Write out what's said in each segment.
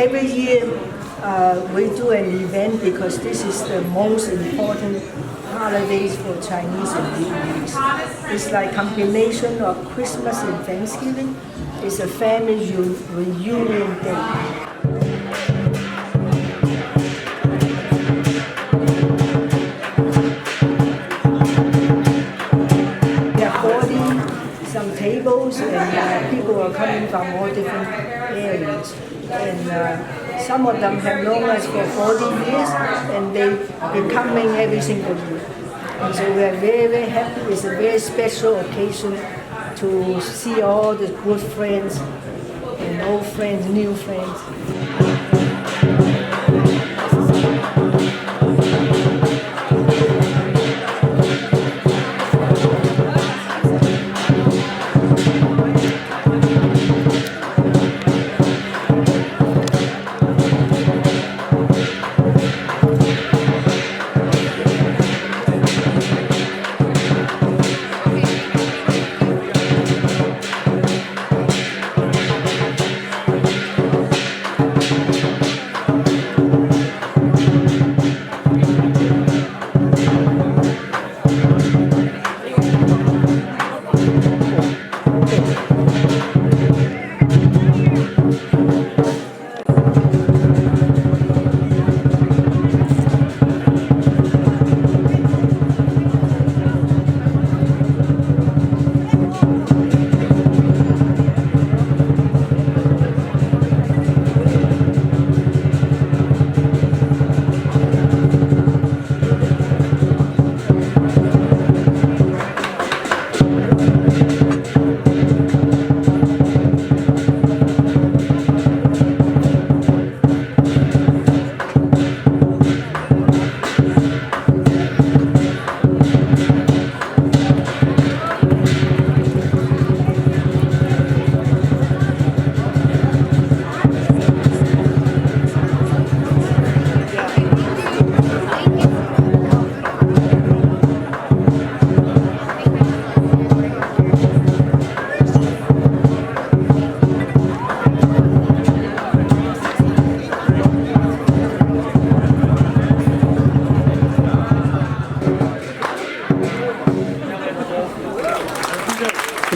every year we do an event because this is the most important holidays for Chinese and Vietnamese. It's like combination of Christmas and Thanksgiving. It's a family reunion day. Some tables, and people are coming from all different areas, and some of them have known us for 40 years, and they've been coming every single year. And so we are very, very happy. It's a very special occasion to see all the good friends and old friends, new friends.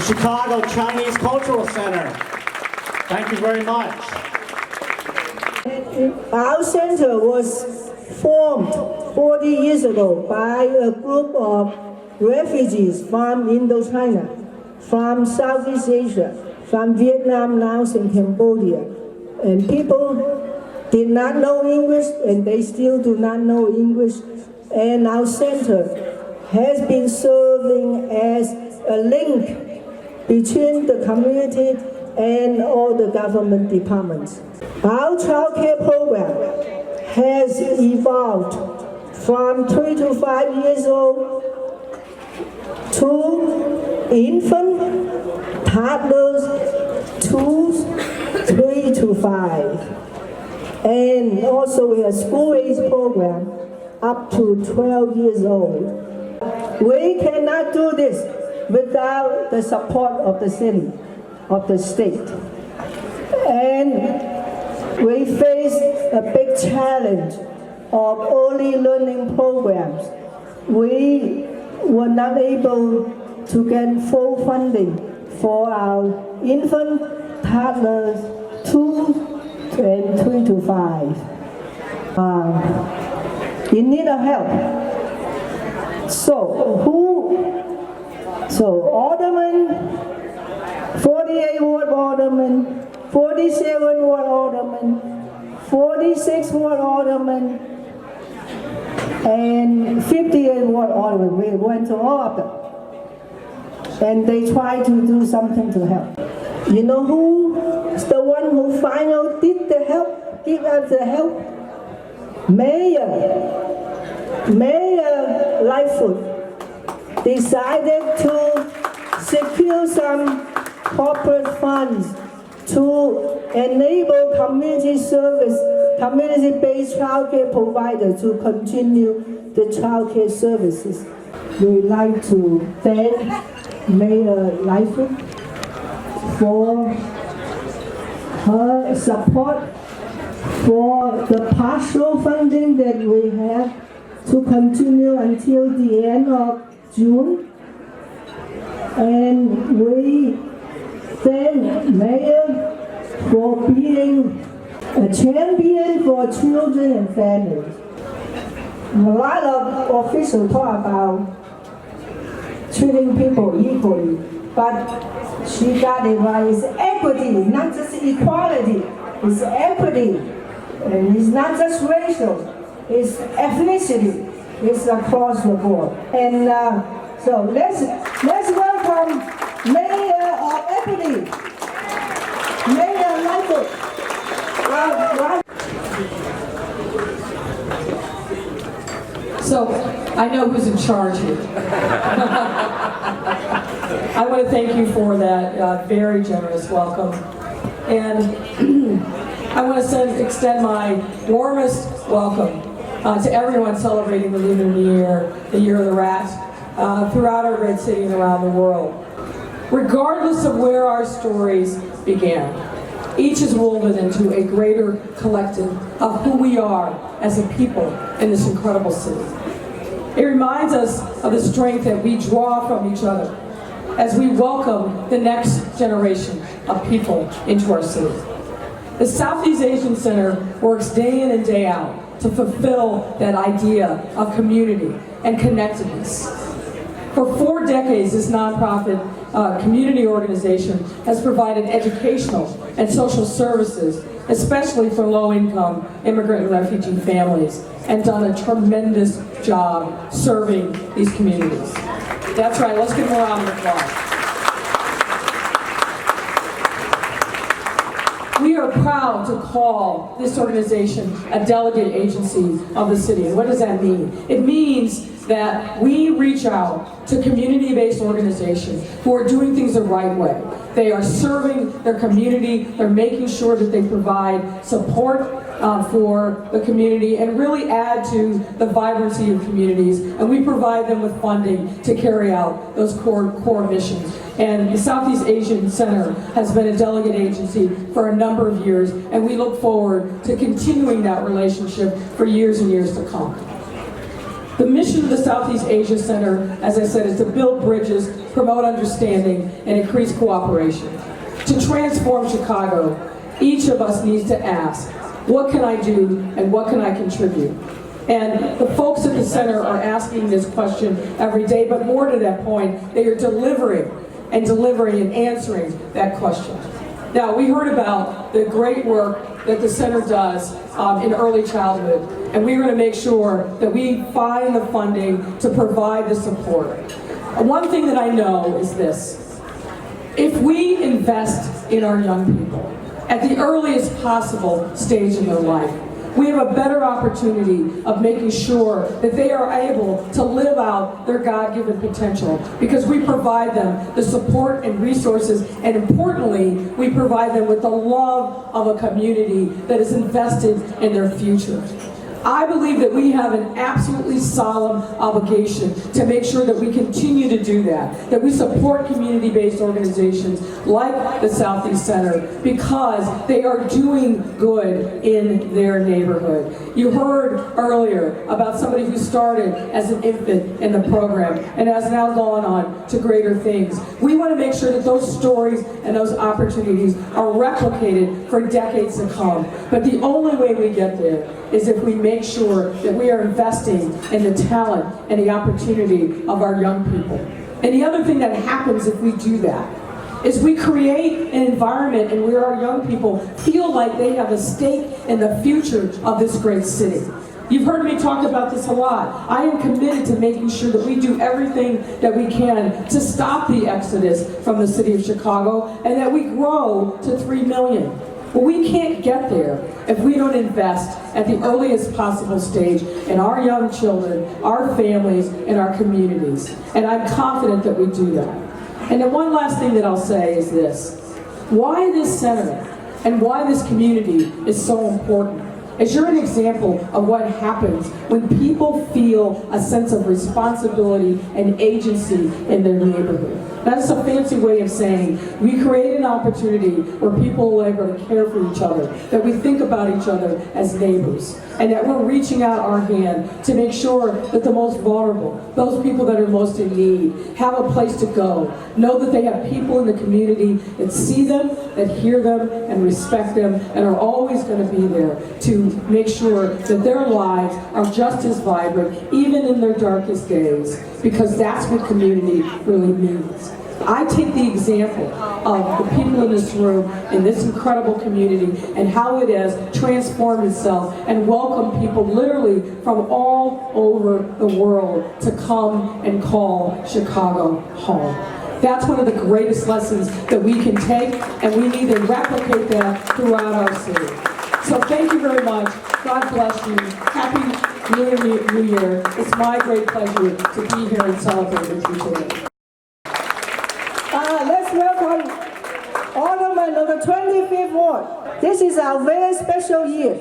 Chicago Chinese Cultural Center. Thank you very much. Our center was formed 40 years ago by a group of refugees from Indochina, from Southeast Asia, from Vietnam, Laos, and Cambodia. And people did not know English, and they still do not know English. And our center has been serving as a link between the community and all the government departments. Our child care program has evolved from 3 to 5 years old to infant, toddlers, 3 to 5. And also we have school-age program up to 12 years old. We cannot do this without the support of the city, of the state. And we face a big challenge of early learning programs. We were not able to get full funding for our infant, toddlers, 2 and 3 to 5. In need of help. So Alderman, 48 Ward Alderman, 47 Ward Alderman, 46 Ward Alderman, and 58 Ward Alderman. We went to all of them. And they tried to do something to help. You know who's the one who finally did the help, give us the help? Mayor Lightfoot decided to secure some corporate funds to enable community-based childcare providers to continue the childcare services. We'd like to thank Mayor Lightfoot for her support for the partial funding that we have to continue until the end of June. And we thank Mayor for being a champion for children and families. A lot of officials talk about treating people equally, but she got it right. It's equity, not just equality. It's equity, and it's not just racial. It's ethnicity. It's across the board. And so let's welcome Mayor of Equity, Mayor Michael. So, I know who's in charge here. I want to thank you for that very generous welcome. And I want to extend my warmest welcome to everyone celebrating the Lunar New Year, the Year of the Rat, throughout our great city and around the world. Regardless of where our stories began, each is woven into a greater collective of who we are as a people in this incredible city. It reminds us of the strength that we draw from each other as we welcome the next generation of people into our city. The Southeast Asian Center works day in and day out to fulfill that idea of community and connectedness. For 4 decades, this nonprofit community organization has provided educational and social services, especially for low-income immigrant and refugee families, and done a tremendous job serving these communities. That's right, let's give them a round of applause. We are proud to call this organization a delegate agency of the city. And what does that mean? It means that we reach out to community-based organizations who are doing things the right way. They are serving their community, they're making sure that they provide support for the community and really add to the vibrancy of communities, and we provide them with funding to carry out those core missions. And the Southeast Asian Center has been a delegate agency for a number of years, and we look forward to continuing that relationship for years and years to come. The mission of the Southeast Asia Center, as I said, is to build bridges, promote understanding, and increase cooperation. To transform Chicago, each of us needs to ask, what can I do and what can I contribute? And the folks at the center are asking this question every day, but more to that point, they are delivering and answering that question. Now, we heard about the great work that the center does in early childhood, and we're going to make sure that we find the funding to provide the support. One thing that I know is this: if we invest in our young people at the earliest possible stage in their life, we have a better opportunity of making sure that they are able to live out their God-given potential, because we provide them the support and resources, and importantly, we provide them with the love of a community that is invested in their future. I believe that we have an absolutely solemn obligation to make sure that we continue to do that we support community-based organizations like the Southeast Center, because they are doing good in their neighborhood. You heard earlier about somebody who started as an infant in the program and has now gone on to greater things. We want to make sure that those stories and those opportunities are replicated for decades to come. But the only way we get there is if we make sure that we are investing in the talent and the opportunity of our young people. And the other thing that happens if we do that is we create an environment and where our young people feel like they have a stake in the future of this great city. You've heard me talk about this a lot. I am committed to making sure that we do everything that we can to stop the exodus from the city of Chicago, and that we grow to 3 million. But we can't get there if we don't invest at the earliest possible stage in our young children, our families, and our communities. And I'm confident that we do that. And then one last thing that I'll say is this: why this center and why this community is so important as you're an example of what happens when people feel a sense of responsibility and agency in their neighborhood. That's a fancy way of saying we create an opportunity where people are able to care for each other, that we think about each other as neighbors, and that we're reaching out our hand to make sure that the most vulnerable, those people that are most in need, have a place to go. Know that they have people in the community that see them, that hear them, and respect them, and are always going to be there to make sure that their lives are just as vibrant, even in their darkest days, because that's what community really means. I take the example of the people in this room, in this incredible community, and how it has transformed itself and welcomed people literally from all over the world to come and call Chicago home. That's one of the greatest lessons that we can take, and we need to replicate that throughout our city. So thank you very much. God bless you. Happy New Year. It's my great pleasure to be here and celebrate with you today. Let's welcome Alderman of the 25th Ward. This is our very special year.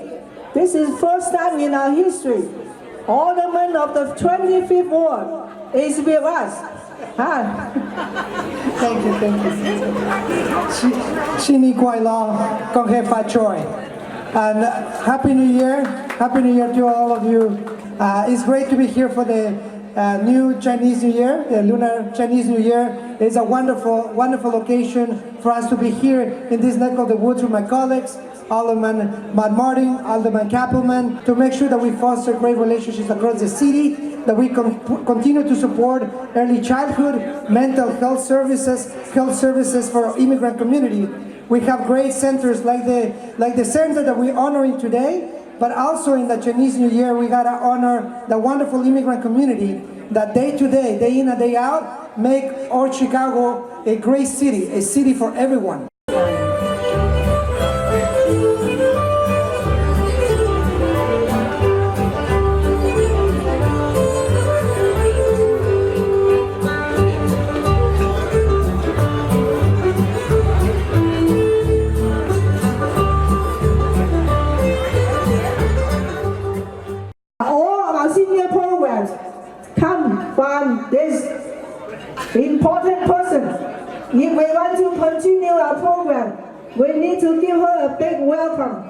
This is first time in our history. Alderman of the 25th Ward is with us. Thank you. Xin Ni Kuai Long, Kong He Fa Choi. And Happy New Year. Happy New Year to all of you. It's great to be here for the new Chinese New Year, the Lunar Chinese New Year. It's a wonderful, wonderful occasion for us to be here in this neck of the woods with my colleagues, Alderman Matt Martin, Alderman Kappelman, to make sure that we foster great relationships across the city, that we continue to support early childhood, mental health services for our immigrant community. We have great centers like the center that we're honoring today, but also in the Chinese New Year, we gotta honor the wonderful immigrant community that day to day, day in and day out, make our Chicago a great city, a city for everyone. Come from this important person. If we want to continue our program, we need to give her a big welcome.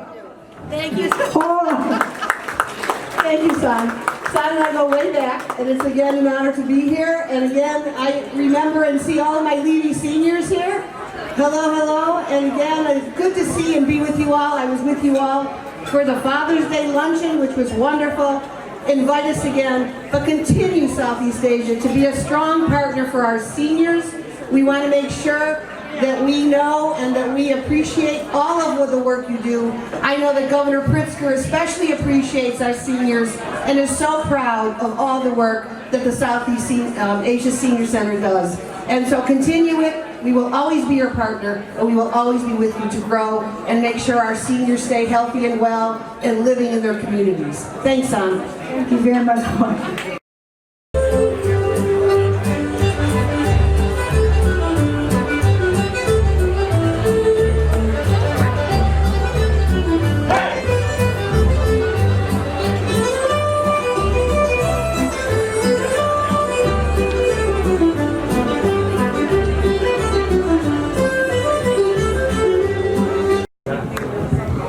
Thank you. Oh. Thank you, Son. Son and I go way back, and it's again an honor to be here. And again, I remember and see all of my Levy seniors here. Hello, hello. And again, it's good to see and be with you all. I was with you all for the Father's Day luncheon, which was wonderful. Invite us again, but continue Southeast Asia to be a strong partner for our seniors. We want to make sure that we know and that we appreciate all of the work you do. I know that Governor Pritzker especially appreciates our seniors and is so proud of all the work that the Southeast Asia Senior Center does. And so continue it. We will always be your partner, and we will always be with you to grow and make sure our seniors stay healthy and well and living in their communities. Thanks, Son. Thank you very much.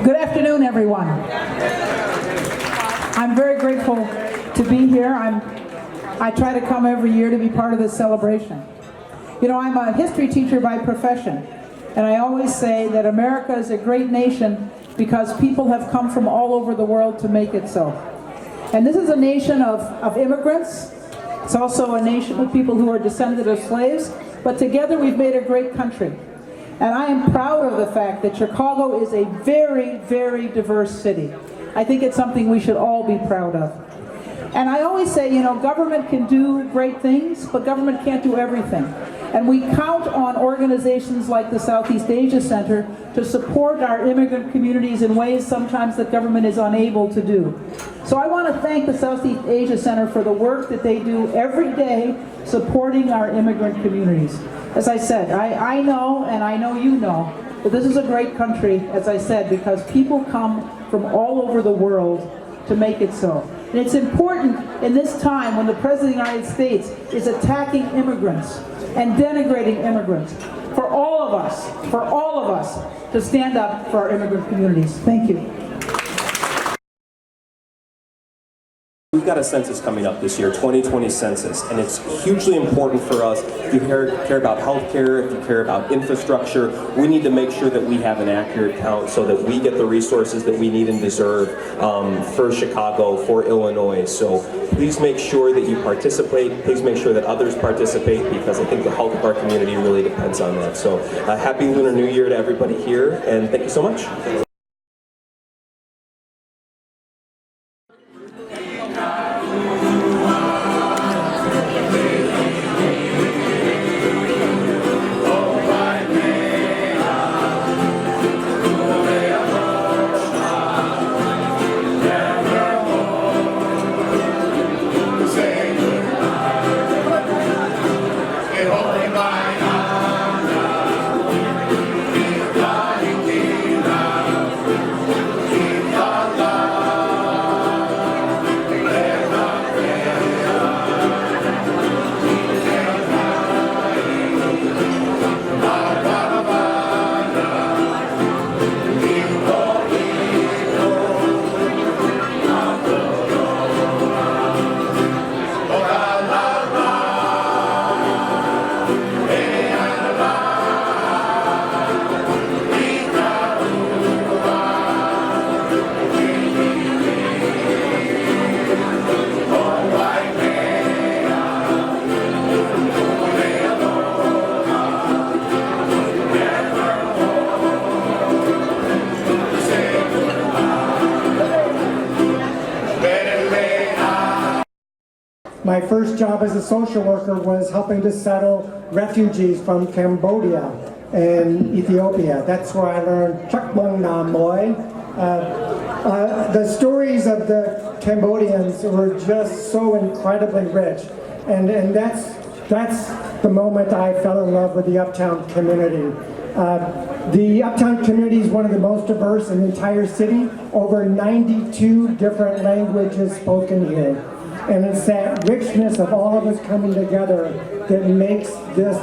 Good afternoon, everyone. I'm very grateful to be here. I try to come every year to be part of this celebration. You know, I'm a history teacher by profession, and I always say that America is a great nation because people have come from all over the world to make it so. And this is a nation of immigrants. It's also a nation of people who are descended of slaves, but together we've made a great country. And I am proud of the fact that Chicago is a very, very diverse city. I think it's something we should all be proud of. And I always say, you know, government can do great things, but government can't do everything. And we count on organizations like the Southeast Asia Center to support our immigrant communities in ways sometimes that government is unable to do. So I want to thank the Southeast Asia Center for the work that they do every day supporting our immigrant communities. As I said, I know, and I know you know, But this is a great country, as I said, because people come from all over the world to make it so. And it's important in this time when the President of the United States is attacking immigrants and denigrating immigrants, for all of us to stand up for our immigrant communities. Thank you. We've got a census coming up this year, 2020 census, and it's hugely important for us. If you care about healthcare, if you care about infrastructure, we need to make sure that we have an accurate count so that we get the resources that we need and deserve for Chicago, for Illinois. So please make sure that you participate. Please make sure that others participate, because I think the health of our community really depends on that. So happy Lunar New Year to everybody here, and thank you so much. My first job as a social worker was helping to settle refugees from Cambodia and Ethiopia. That's where I learned Chak Bong Nam Moi. The stories of the Cambodians were just so incredibly rich, and that's the moment I fell in love with the Uptown community. The Uptown community is one of the most diverse in the entire city. Over 92 different languages spoken here. And it's that richness of all of us coming together that makes this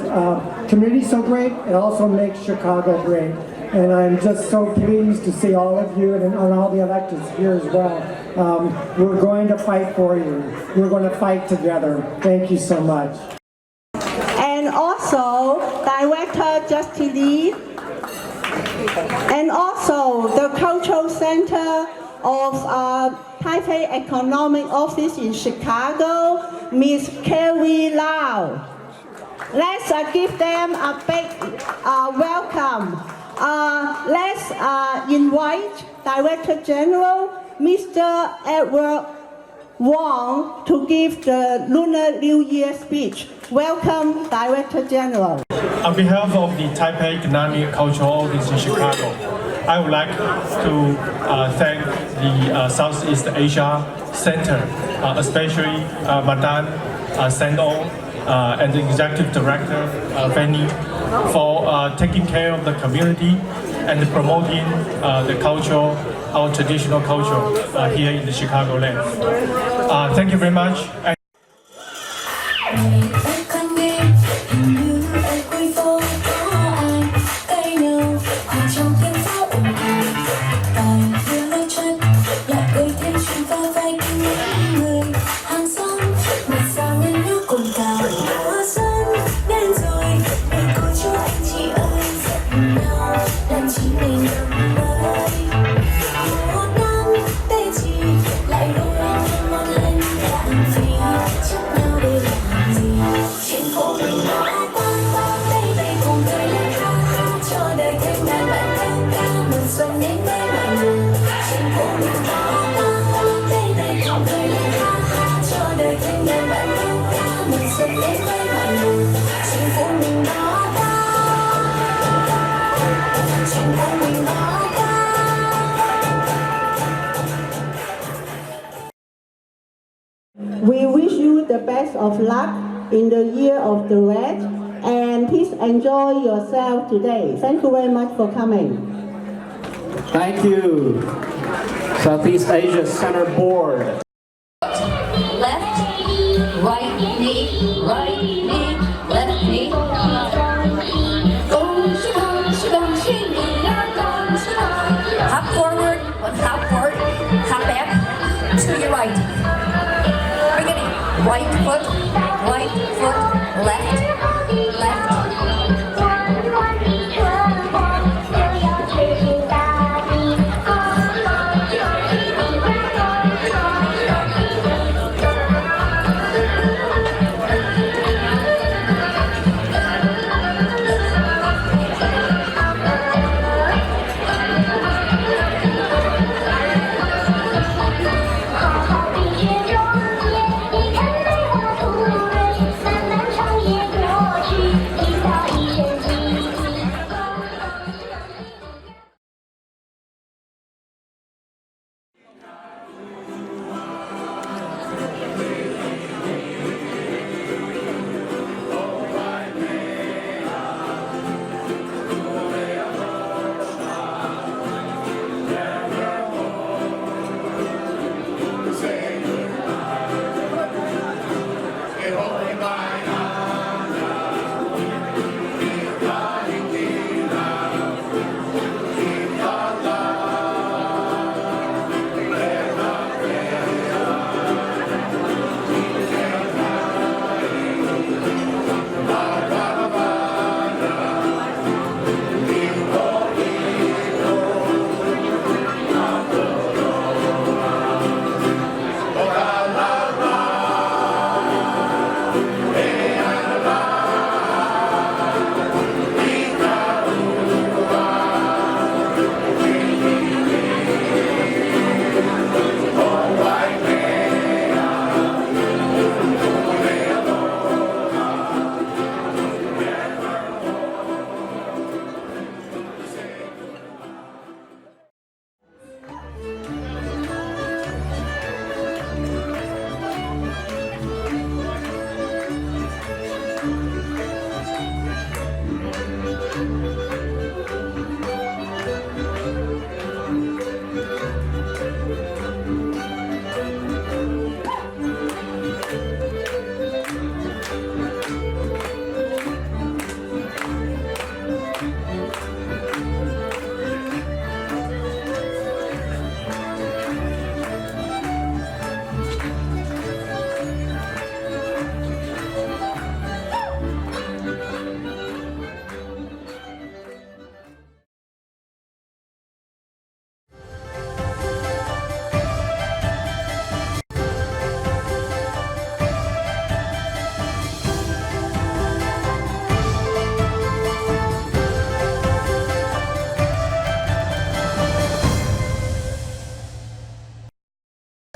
community so great. It also makes Chicago great. And I'm just so pleased to see all of you and all the electeds here as well. We're going to fight for you. We're going to fight together. Thank you so much. And also Director Justin Lee, and also the Cultural Center of Taipei Economic Office in Chicago, Ms. Carrie Lau. Let's give them a big welcome. Let's invite Director General Mr. Edward Wong to give the Lunar New Year speech. Welcome, Director General. On behalf of the Taipei Economic Cultural Office in Chicago, I would like to thank the Southeast Asia Center, especially Madame Sando and the Executive Director, Fanny, for taking care of the community and promoting the culture, our traditional culture here in the Chicagoland. Thank you very much. We wish you the best of luck in the year of the rat, and please enjoy yourself today. Thank you very much for coming. Thank you, Southeast Asia Center Board. Left, right knee, left knee. Go, shibong, shibong, shibong, shibong. Hop forward, one hop forward, hop back to your right. Beginning, right foot, left, left.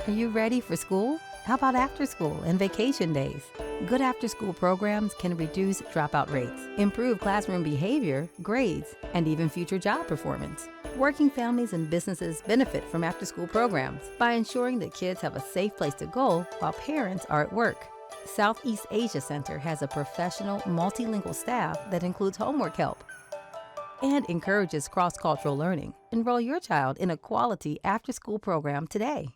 Are you ready for school? How about after school and vacation days? Good after-school programs can reduce dropout rates, improve classroom behavior, grades, and even future job performance. Working families and businesses benefit from after-school programs by ensuring that kids have a safe place to go while parents are at work. Southeast Asia Center has a professional, multilingual staff that includes homework help and encourages cross-cultural learning. Enroll your child in a quality after-school program today.